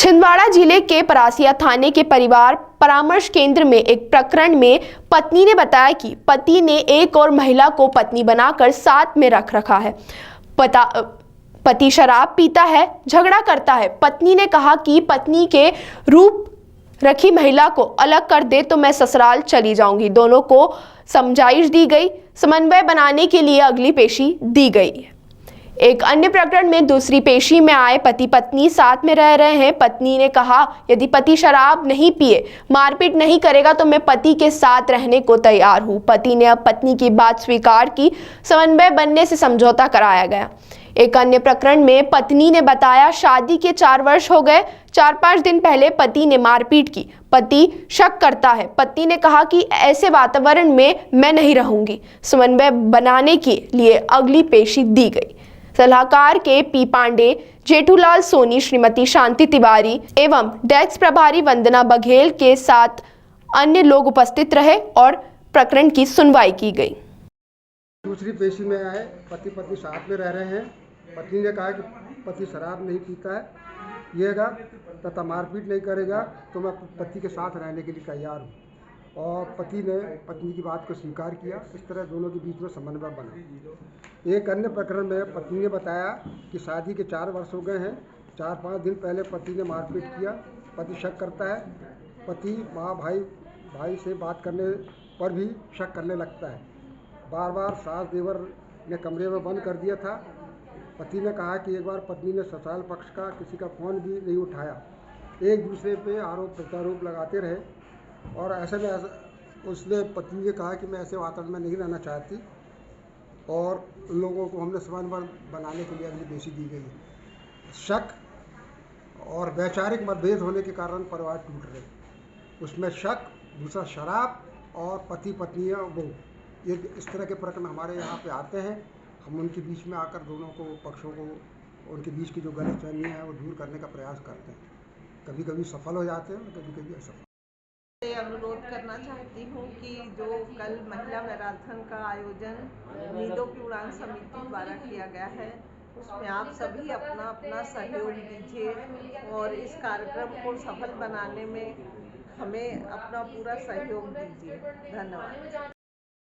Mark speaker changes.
Speaker 1: छिंदवाड़ा जिले के परासिया थाने के परिवार परामर्श केंद्र में एक प्रकरण में पत्नी ने बताया कि पति ने एक और महिला को पत्नी बनाकर साथ में रख रखा है। पति शराब पीता है, झगड़ा करता है। पत्नी ने कहा कि पत्नी के रूप रखी महिला को अलग कर दे तो मैं ससुराल चली जाऊंगी। दोनों को समझाइश दी गई, समन्वय बनाने के लिए अगली पेशी दी गई। एक अन्य प्रकरण में दूसरी पेशी में आए पति पत्नी साथ में रह रहे हैं। पत्नी ने कहा, यदि पति शराब नहीं पिए, मारपीट नहीं करेगा तो मैं पति के साथ रहने को तैयार हूं। पति ने अब पत्नी की बात स्वीकार की, समन्वय बनने से समझौता कराया गया। एक अन्य प्रकरण में पत्नी ने बताया, शादी के 4 वर्ष हो गए। 4-5 दिन पहले पति ने मारपीट की। पति शक करता है। पत्नी ने कहा कि ऐसे वातावरण में मैं नहीं रहूंगी। समन्वय बनाने के लिए अगली पेशी दी गई। सलाहकार के पी पांडे, जेठूलाल सोनी, श्रीमती शांति तिवारी एवं डेस्क प्रभारी वंदना बघेल के साथ अन्य लोग उपस्थित रहे और प्रकरण की सुनवाई की गई।
Speaker 2: दूसरी पेशी में आए पति पत्नी साथ में रह रहे हैं। पत्नी ने कहा कि पति शराब नहीं पीता है, पिएगा तथा मारपीट नहीं करेगा तो मैं पति के साथ रहने के लिए तैयार हूँ। और पति ने पत्नी की बात को स्वीकार किया। इस तरह दोनों के बीच में समन्वय बना। एक अन्य प्रकरण में पत्नी ने बताया कि शादी के 4 वर्ष हो गए हैं। 4-5 दिन पहले पति ने मारपीट किया। पति शक करता है। पति माँ भाई से बात करने पर भी शक करने लगता है। बार बार सास देवर ने कमरे में बंद कर दिया था। पति ने कहा कि एक बार पत्नी ने ससुराल पक्ष का किसी का फ़ोन भी नहीं उठाया। एक दूसरे पे आरोप प्रत्यारोप लगाते रहे और ऐसे में उसने पत्नी ने कहा कि मैं ऐसे वातावरण में नहीं रहना चाहती और लोगों को हमने समन्वय बनाने के लिए अगली पेशी दी गई। शक और वैचारिक मतभेद होने के कारण परिवार टूट रहे, उसमें शक, दूसरा शराब और पति पत्नी वो ये इस तरह के प्रकरण हमारे यहाँ पे आते हैं। हम उनके बीच में आकर दोनों को पक्षों को उनके बीच की जो गलतफहमियाँ हैं वो दूर करने का प्रयास करते हैं। कभी कभी सफल हो जाते हैं और कभी कभी असफल।
Speaker 3: अनुरोध करना चाहती हूँ कि जो कल महिला मैराथन का आयोजन उम्मीदों की उड़ान समिति द्वारा किया गया है, उसमें आप सभी अपना अपना सहयोग दीजिए और इस कार्यक्रम को सफल बनाने में हमें अपना पूरा सहयोग दीजिए। धन्यवाद।